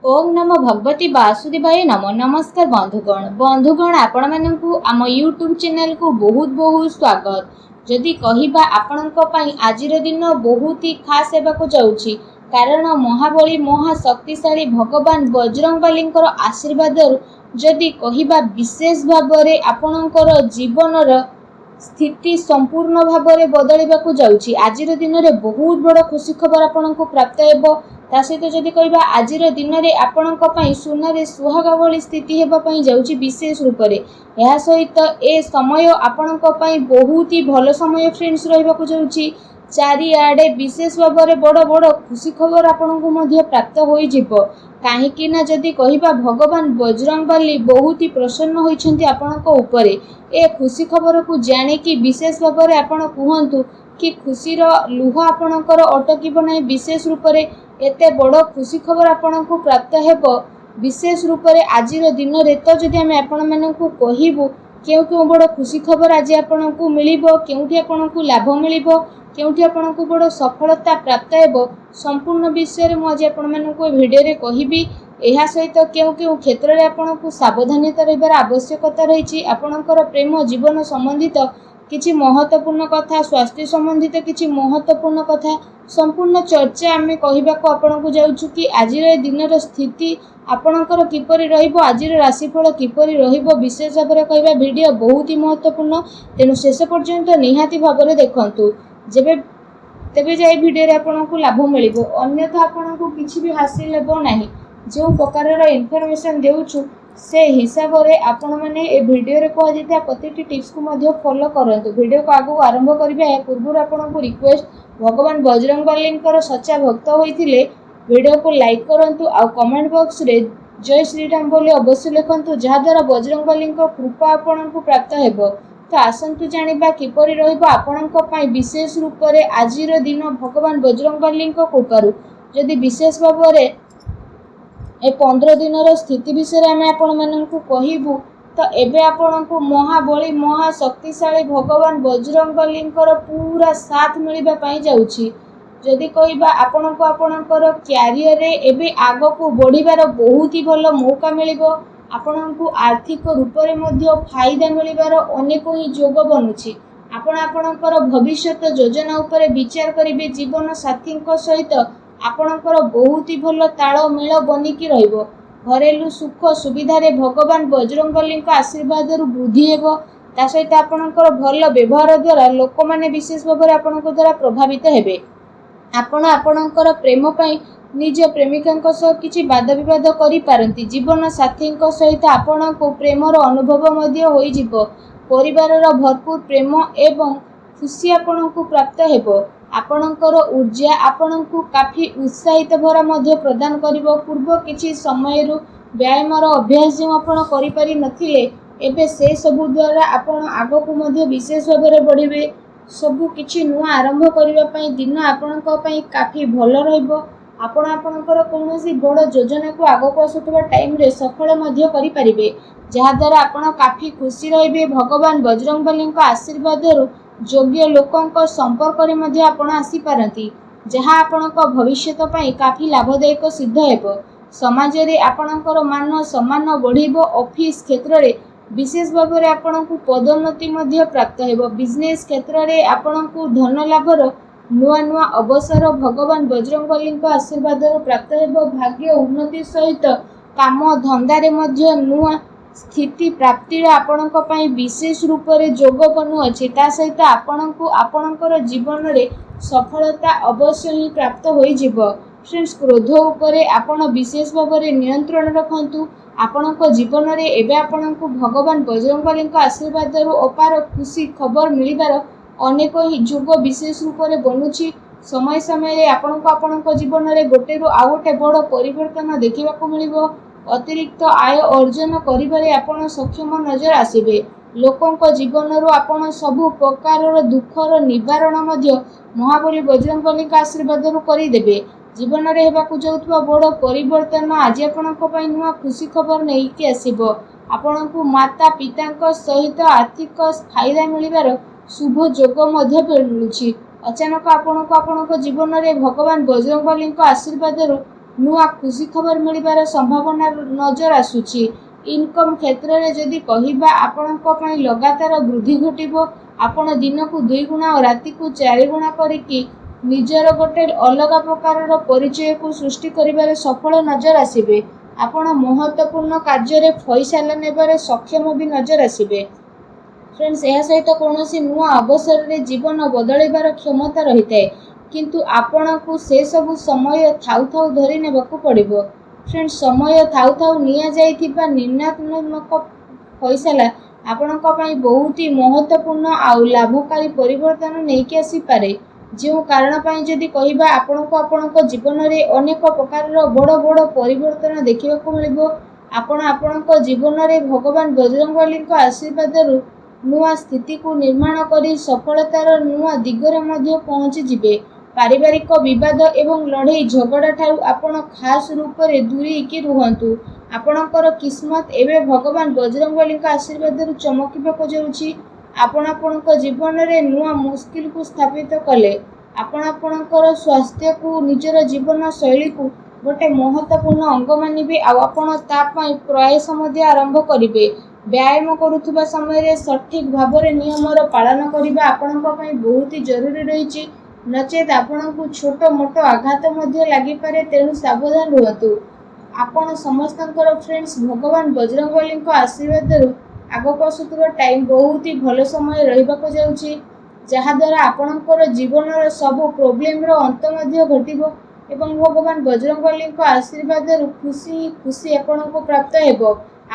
ओम नमो भगवती वासुदेवाय नमो। नमस्कार बंधुगण आपण मानकु आम यूट्यूब चैनल को बहुत बहुत स्वागत। जदि कहिबा आपणक पई आजिर दिन बहुत ही खास हेबाकु जाउछि, कारण महाबली महाशक्तिशाली भगवान बजरंगबलींकर आशीर्वाद जदि कहिबा विशेष भाबरे आपणकर जीवनर स्थिति संपूर्ण भाबरे बदलिबाकु जाउछि। आजिर दिन रे बहुत बड़ खुशी खबर आपणको प्राप्त हेबो। ता सहित जदि कहिबा आजिर दिन रे आपणक पई सुनारे सुहागा भली स्थिति हेबा पई जाउछि विशेष रूप रे। एहा सहित ए समय आपणक पई बहुत ही भलो समय फ्रेंड्स रहिबाकु जाउछि। चारिआडे विशेष भाबरे बड़ बड़ खुशी खबर आपणको मध्य प्राप्त होई जिवो। काहेकि ना जदि कहिबा भगवान बजरंगबली बहुत ही प्रसन्न होइछन्ति आपणको उपरे। ए खुशी खबर को जाने कि विशेष भाबरे आपण कुहंतु कि खुशीर लुह आपणकर अटकिब नाही। विशेष रूप रे एते बड़ खुशी खबर आपणको प्राप्त हेबो विशेष रूप रे आजिर दिन रे। तो जदि आमे आपण मानकु कहिबु केउ बड़ खुशी खबर आज आपणको मिलिबो, केउठी आपणको लाभ मिलिबो, केउठी आपणको बड़ सफलता प्राप्त हेबो, संपूर्ण विषय रे मु आज आपण मानकु ए वीडियो रे कहिबी। एहा सहित केउ क्षेत्र रे आपणको सावधानता रहिबार आवश्यकता रहिछि। आपणकर प्रेम जीवन संबंधित किछि महत्वपूर्ण कथा, स्वास्थ्य संबंधित किछि महत्वपूर्ण कथा संपूर्ण चर्चा आमे कहिबाको आपणको जाउछु कि आजिर दिनर स्थिति आपणकर किपरि रहिबो, आजिर राशिफल किपरि रहिबो विशेष भाबरे कहिबा। वीडियो बहुत ही महत्वपूर्ण, तेनु शेष पर्यंत निहाती भाबरे देखंतु। जेबे तेबे जाई वीडियो रे आपणको लाभ मिलिबो, अन्यथा आपणको किछि भी हासिल हेबो नाही। जो प्रकार इनफॉरमेशन देउछु से हिसाब रे आपण माने ए वीडियो रे कह दिता प्रतिटी टिप्स को मध्य फॉलो करंतु। वीडियो को आगु आरंभ करिबा ए पूर्व आपनको रिक्वेस्ट, भगवान बजरंगबलींकर सच्चा भक्त होइथिले वीडियो को लाइक करंतु आ कमेंट बॉक्स रे जय श्री राम बोली अवश्य लिखंतु, जहा द्वारा बजरंगबलींकर कृपा आपनको प्राप्त हेबो। तो आसंतु जानिबा किपरि रहिबो आपणक पई विशेष रूप रे आजिर दिन भगवान बजरंगबलींकर कृपारु। जदि विशेष भाबरे ए 15 दिनर स्थिति विषय आमे आपण माननकु कहिबु, तो एबे आपणको महाबली महाशक्तिशाली भगवान बजरंगबलींकर पूरा साथ मिलिबा पई जाउछि। जदि कहिबा आपणको आपणकर क्यारियर रे एबे आगो को बढ़िबार बहुत ही भलो मौका मिलिबो। आपणको आर्थिक रूप रे मध्य फायदा मिलिबार अनेक ही जोग बनुछि। आपण आपणकर भविष्यत योजना उपरे विचार करिबे। जीवन साथीଙ୍କ सहित आपणकर बहुत ही भलो ताळमेळ बनिकी रहिबो। घरेलू सुख सुविधा रे भगवान बजरंगबलींक आशीर्वाद रु वृद्धि हेबो। ता सहित आपणकर भलो व्यवहार द्वारा लोक माने विशेष भाबरे आपणक द्वारा प्रभावित हेबे। आपण आपणकर प्रेम पई निज प्रेमिकांक सह किछि वाद विवाद करि पारंती। जीवन साथीଙ୍କ सहित आपणको प्रेमर अनुभव मध्य होई जिवो। परिवारर भरपूर प्रेम एवं खुशी आपणको प्राप्त हेबो। आपणकर ऊर्जा आपणको काफी उत्साहित भरा मध्य प्रदान करिवो। पूर्व किछि समयरु व्यायामर अभ्यास जो आपण करि पारि नथिले, एबे से सबु द्वारा आपण आगो मध्य विशेष भाबरे बढ़िबे। सबु किछि नुआ आरंभ करिवा पई दिन आपणक पई काफी भलो रहिबो। आपण आपणकर कोनोसी बड़ योजना को आगो को आसुतबा टाइम रे सफल मध्य करि परिबे, जहा द्वारा आपण काफी खुशी रहिबे। भगवान बजरंगबलींक आशीर्वाद रु योग्य लोकंक संपर्क रे मध्य आपण आसी पारंती, जहा आपणक भविष्यत पई काफी लाभदायक सिद्ध हेबो। समाज रे आपणकर मान सम्मान बढ़िबो। ऑफिस क्षेत्र रे विशेष भाबरे आपणको पदोन्नति मध्य प्राप्त हेबो। बिजनेस क्षेत्र रे आपणको धन लाभर नुआ नुआ अवसर भगवान बजरंगबलींक आशीर्वाद रु प्राप्त हेबो। भाग्य उन्नति सहित काम धंदा रे मध्य नुआ स्थिति प्राप्तिर आपणक पई विशेष रूप रे जोग बनु अछि। ता सहित आपणको आपणकर जीवन रे सफलता अवश्य ही प्राप्त होई जिवो। फ्रेंड्स, क्रोध उपरे आपण विशेष भाबरे नियंत्रण रखंतु। आपणको जीवन रे एबे आपणको भगवान बजरंगबलींक आशीर्वाद रु अपार खुशी खबर मिलिबार अनेक ही जोग विशेष रूप रे बनुछि। समय समय रे आपणको आपणको जीवन रे गोटे रु आ गोटे बड़ परिवर्तन देखिबाकू मिलिबो। अतिरिक्त आय अर्जन करिबारे आपण सक्षम नजर आसीबे। लोकंक जीवन रु आपण सबु प्रकार दुखर निवारण मध्य महाबली बजरंगबलींक आशीर्वाद रु करि देबे। जीवन रे हेबाकू जाउतबा बड़ परिवर्तन आज आपणक पई नुआ खुशी खबर नेइकी आसीबो। आपणकू माता पितांक सहित आर्थिक फायदा मिलिबार शुभ जोग मध्य मिलुछि। अचानक आपणक जीवन रे भगवान बजरंगबलींक आशीर्वाद रु ନୂଆ ଖୁସି ଖବର ମିଳିବାର ସମ୍ଭାବନା ନଜର ଆସୁଛି। ଇନକମ୍ କ୍ଷେତ୍ରରେ ଯଦି କହିବା ଆପଣଙ୍କ ପାଇଁ ଲଗାତାର ବୃଦ୍ଧି ଘଟିବ। ଆପଣ ଦିନକୁ 2 ଗୁଣା ଓ ରାତିକୁ 4 ଗୁଣା କରିକି ନିଜର ଗୋଟେ ଅଲଗା ପ୍ରକାରର ପରିଚୟକୁ ସୃଷ୍ଟି କରିବାରେ ସଫଳ ନଜର ଆସିବେ। ଆପଣ ମହତ୍ତ୍ୱପୂର୍ଣ୍ଣ କାର୍ଯ୍ୟରେ ଫଇସାଲା ନେବାରେ ସକ୍ଷମ ବି ନଜର ଆସିବେ। ଫ୍ରେଣ୍ଡସ୍, ଏହା ସହିତ କୌଣସି ନୂଆ ଅବସରରେ ଜୀବନ ବଦଳାଇବାର କ୍ଷମତା ରହିଥାଏ, କିନ୍ତୁ ଆପଣଙ୍କୁ ସେସବୁ ସମୟ ଥାଉ ଥାଉ ଧରି ନେବାକୁ ପଡ଼ିବ। ଫ୍ରେଣ୍ଡସ୍, ସମୟ ଥାଉ ଥାଉ ନିଆଯାଇଥିବା ନିର୍ଣ୍ଣୟାତ୍ମକ ଫଇସାଲା ଆପଣଙ୍କ ପାଇଁ ବହୁତ ମହତ୍ତ୍ୱପୂର୍ଣ୍ଣ ଆଉ ଲାଭକାରୀ ପରିବର୍ତ୍ତନ ନେଇକି ଆସିପାରେ। ଯେଉଁ କାରଣ ପାଇଁ ଯଦି କହିବା ଆପଣଙ୍କୁ ଆପଣଙ୍କ ଜୀବନରେ ଅନେକ ପ୍ରକାରର ବଡ଼ ବଡ଼ ପରିବର୍ତ୍ତନ ଦେଖିବାକୁ ମିଳିବ। ଆପଣ ଆପଣଙ୍କ ଜୀବନରେ ଭଗବାନ ବଜରଙ୍ଗବଲୀଙ୍କ ଆଶୀର୍ବାଦରୁ ନୂଆ ସ୍ଥିତିକୁ ନିର୍ମାଣ କରି ସଫଳତାର ନୂଆ ଦିଗରେ ମଧ୍ୟ ପହଞ୍ଚିଯିବେ। ପାରିବାରିକ ବିବାଦ ଏବଂ ଲଢ଼େଇ ଝଗଡ଼ାଠାରୁ ଆପଣ ଖାସ୍ ରୂପରେ ଦୂରେଇକି ରୁହନ୍ତୁ। ଆପଣଙ୍କର କିସ୍ମତ ଏବେ ଭଗବାନ ବଜରଙ୍ଗବଲୀଙ୍କ ଆଶୀର୍ବାଦରୁ ଚମକିବାକୁ ଯାଉଛି। ଆପଣ ଆପଣଙ୍କ ଜୀବନରେ ନୂଆ ମୁସ୍କିଲକୁ ସ୍ଥାପିତ କଲେ। ଆପଣ ଆପଣଙ୍କର ସ୍ୱାସ୍ଥ୍ୟକୁ ନିଜର ଜୀବନ ଶୈଳୀକୁ ଗୋଟେ ମହତ୍ତ୍ୱପୂର୍ଣ୍ଣ ଅଙ୍ଗ ମାନିବେ ଆଉ ଆପଣ ତା ପାଇଁ ପ୍ରୟାସ ମଧ୍ୟ ଆରମ୍ଭ କରିବେ। ବ୍ୟାୟାମ କରୁଥିବା ସମୟରେ ସଠିକ୍ ଭାବରେ ନିୟମର ପାଳନ କରିବା ଆପଣଙ୍କ ପାଇଁ ବହୁତ ଜରୁରୀ ରହିଛି। ନଚେତ୍ ଆପଣଙ୍କୁ ଛୋଟ ମୋଟ ଆଘାତ ମଧ୍ୟ ଲାଗିପାରେ, ତେଣୁ ସାବଧାନ ରୁହନ୍ତୁ। ଆପଣ ସମସ୍ତଙ୍କର ଫ୍ରେଣ୍ଡସ୍, ଭଗବାନ ବଜରଙ୍ଗବଲୀଙ୍କ ଆଶୀର୍ବାଦରୁ ଆଗକୁ ଆସୁଥିବା ଟାଇମ୍ ବହୁତ ଭଲ ସମୟ ରହିବାକୁ ଯାଉଛି, ଯାହାଦ୍ୱାରା ଆପଣଙ୍କର ଜୀବନର ସବୁ ପ୍ରୋବ୍ଲେମର ଅନ୍ତ ମଧ୍ୟ ଘଟିବ ଏବଂ ଭଗବାନ ବଜରଙ୍ଗବଲୀଙ୍କ ଆଶୀର୍ବାଦରୁ ଖୁସି ଆପଣଙ୍କୁ ପ୍ରାପ୍ତ ହେବ।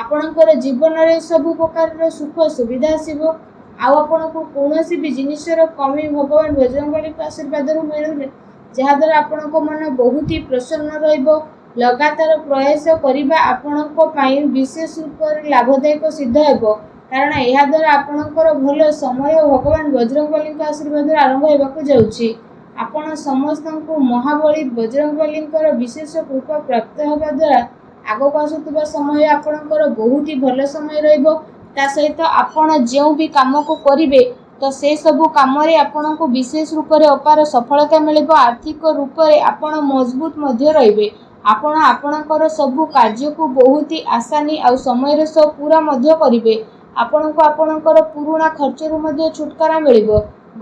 ଆପଣଙ୍କର ଜୀବନରେ ସବୁ ପ୍ରକାରର ସୁଖ ସୁବିଧା ଆସିବ ଆଉ ଆପଣଙ୍କୁ କୌଣସି ବି ଜିନିଷର କମି ଭଗବାନ ବଜରଙ୍ଗବଲୀଙ୍କ ଆଶୀର୍ବାଦରୁ ମିଳୁନି, ଯାହାଦ୍ୱାରା ଆପଣଙ୍କ ମନ ବହୁତ ପ୍ରସନ୍ନ ରହିବ। ଲଗାତାର ପ୍ରୟାସ କରିବା ଆପଣଙ୍କ ପାଇଁ ବିଶେଷ ରୂପରେ ଲାଭଦାୟକ ସିଦ୍ଧ ହେବ, କାରଣ ଏହାଦ୍ୱାରା ଆପଣଙ୍କର ଭଲ ସମୟ ଭଗବାନ ବଜରଙ୍ଗବଲୀଙ୍କ ଆଶୀର୍ବାଦରୁ ଆରମ୍ଭ ହେବାକୁ ଯାଉଛି। ଆପଣ ସମସ୍ତଙ୍କୁ ମହାବଳୀ ବଜରଙ୍ଗବଲୀଙ୍କର ବିଶେଷ କୃପା ପ୍ରାପ୍ତ ହେବା ଦ୍ୱାରା ଆଗକୁ ଆସୁଥିବା ସମୟ ଆପଣଙ୍କର ବହୁତ ଭଲ ସମୟ ରହିବ। ତା ସହିତ ଆପଣ ଯେଉଁ ବି କାମକୁ କରିବେ ତ ସେସବୁ କାମରେ ଆପଣଙ୍କୁ ବିଶେଷ ରୂପରେ ଅପାର ସଫଳତା ମିଳିବ। ଆର୍ଥିକ ରୂପରେ ଆପଣ ମଜବୁତ ମଧ୍ୟ ରହିବେ। ଆପଣ ଆପଣଙ୍କର ସବୁ କାର୍ଯ୍ୟକୁ ବହୁତ ଆସାନୀ ଆଉ ସମୟର ସହ ପୁରା ମଧ୍ୟ କରିବେ। ଆପଣଙ୍କୁ ଆପଣଙ୍କର ପୁରୁଣା ଖର୍ଚ୍ଚରୁ ମଧ୍ୟ ଛୁଟକାରା ମିଳିବ।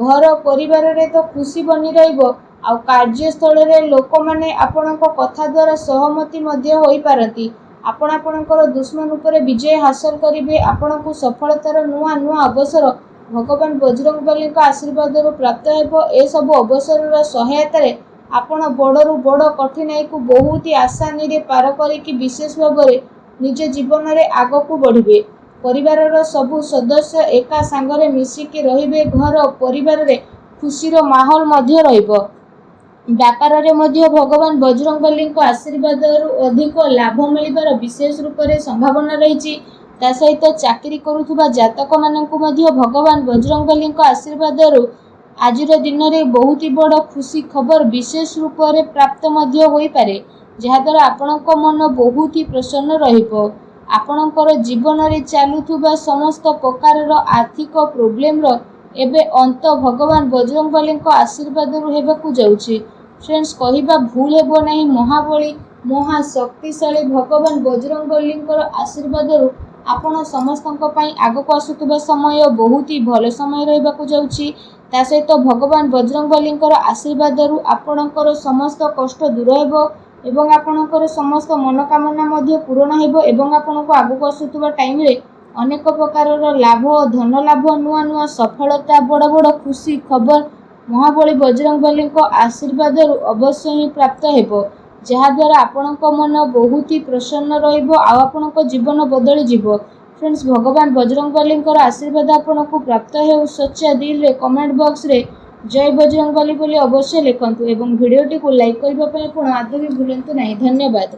ଘର ପରିବାରରେ ତ ଖୁସି ବନି ରହିବ ଆଉ କାର୍ଯ୍ୟସ୍ଥଳରେ ଲୋକମାନେ ଆପଣଙ୍କ କଥା ଦ୍ୱାରା ସହମତି ମଧ୍ୟ ହୋଇପାରନ୍ତି। ଆପଣ ଆପଣଙ୍କର ଦୁଶ୍ମନ ଉପରେ ବିଜୟ ହାସଲ କରିବେ। ଆପଣଙ୍କୁ ସଫଳତାର ନୂଆ ନୂଆ ଅବସର ଭଗବାନ ବଜରଙ୍ଗବଲୀଙ୍କ ଆଶୀର୍ବାଦରୁ ପ୍ରାପ୍ତ ହେବ। ଏସବୁ ଅବସରର ସହାୟତାରେ ଆପଣ ବଡ଼ରୁ ବଡ଼ କଠିନାଇକୁ ବହୁତ ଆସାନୀରେ ପାର କରିକି ବିଶେଷ ଭାବରେ ନିଜ ଜୀବନରେ ଆଗକୁ ବଢ଼ିବେ। ପରିବାରର ସବୁ ସଦସ୍ୟ ଏକା ସାଙ୍ଗରେ ମିଶିକି ରହିବେ। ଘର ପରିବାରରେ ଖୁସିର ମାହୋଲ ମଧ୍ୟ ରହିବ। ବ୍ୟାପାରରେ ମଧ୍ୟ ଭଗବାନ ବଜରଙ୍ଗବଲୀଙ୍କ ଆଶୀର୍ବାଦରୁ ଅଧିକ ଲାଭ ମିଳିବାର ବିଶେଷ ରୂପରେ ସମ୍ଭାବନା ରହିଛି। ତା ସହିତ ଚାକିରି କରୁଥିବା ଜାତକମାନଙ୍କୁ ମଧ୍ୟ ଭଗବାନ ବଜରଙ୍ଗବଲୀଙ୍କ ଆଶୀର୍ବାଦରୁ ଆଜିର ଦିନରେ ବହୁତ ବଡ଼ ଖୁସି ଖବର ବିଶେଷ ରୂପରେ ପ୍ରାପ୍ତ ମଧ୍ୟ ହୋଇପାରେ, ଯାହାଦ୍ୱାରା ଆପଣଙ୍କ ମନ ବହୁତ ପ୍ରସନ୍ନ ରହିବ। ଆପଣଙ୍କର ଜୀବନରେ ଚାଲୁଥିବା ସମସ୍ତ ପ୍ରକାରର ଆର୍ଥିକ ପ୍ରୋବ୍ଲେମର ଏବେ ଅନ୍ତ ଭଗବାନ ବଜରଙ୍ଗବଲୀଙ୍କ ଆଶୀର୍ବାଦରୁ ହେବାକୁ ଯାଉଛି। ଫ୍ରେଣ୍ଡସ୍, କହିବା ଭୁଲ ହେବ ନାହିଁ, ମହାବଳୀ ମହାଶକ୍ତିଶାଳୀ ଭଗବାନ ବଜରଙ୍ଗବଲୀଙ୍କର ଆଶୀର୍ବାଦରୁ ଆପଣ ସମସ୍ତଙ୍କ ପାଇଁ ଆଗକୁ ଆସୁଥିବା ସମୟ ବହୁତ ଭଲ ସମୟ ରହିବାକୁ ଯାଉଛି। ତା ସହିତ ଭଗବାନ ବଜରଙ୍ଗବଲୀଙ୍କର ଆଶୀର୍ବାଦରୁ ଆପଣଙ୍କର ସମସ୍ତ କଷ୍ଟ ଦୂର ହେବ ଏବଂ ଆପଣଙ୍କର ସମସ୍ତ ମନୋକାମନା ମଧ୍ୟ ପୂରଣ ହେବ ଏବଂ ଆପଣଙ୍କୁ ଆଗକୁ ଆସୁଥିବା ଟାଇମରେ ଅନେକ ପ୍ରକାରର ଲାଭ, ଧନ ଲାଭ, ନୂଆ ନୂଆ ସଫଳତା, ବଡ଼ ବଡ଼ ଖୁସି ଖବର ମହାବଳୀ ବଜରଙ୍ଗବଲୀଙ୍କ ଆଶୀର୍ବାଦରୁ ଅବଶ୍ୟ ହିଁ ପ୍ରାପ୍ତ ହେବ, ଯାହାଦ୍ୱାରା ଆପଣଙ୍କ ମନ ବହୁତ ପ୍ରସନ୍ନ ରହିବ ଆଉ ଆପଣଙ୍କ ଜୀବନ ବଦଳିଯିବ। ଫ୍ରେଣ୍ଡସ୍, ଭଗବାନ ବଜରଙ୍ଗବଲୀଙ୍କର ଆଶୀର୍ବାଦ ଆପଣଙ୍କୁ ପ୍ରାପ୍ତ ହେଉ। ସଚ୍ଚା ଦିଲରେ କମେଣ୍ଟ ବକ୍ସରେ ଜୟ ବଜରଙ୍ଗବଲି ବୋଲି ଅବଶ୍ୟ ଲେଖନ୍ତୁ ଏବଂ ଭିଡ଼ିଓଟିକୁ ଲାଇକ୍ କରିବା ପାଇଁ ଆପଣ ଆଦୌ ବି ଭୁଲନ୍ତୁ ନାହିଁ। ଧନ୍ୟବାଦ।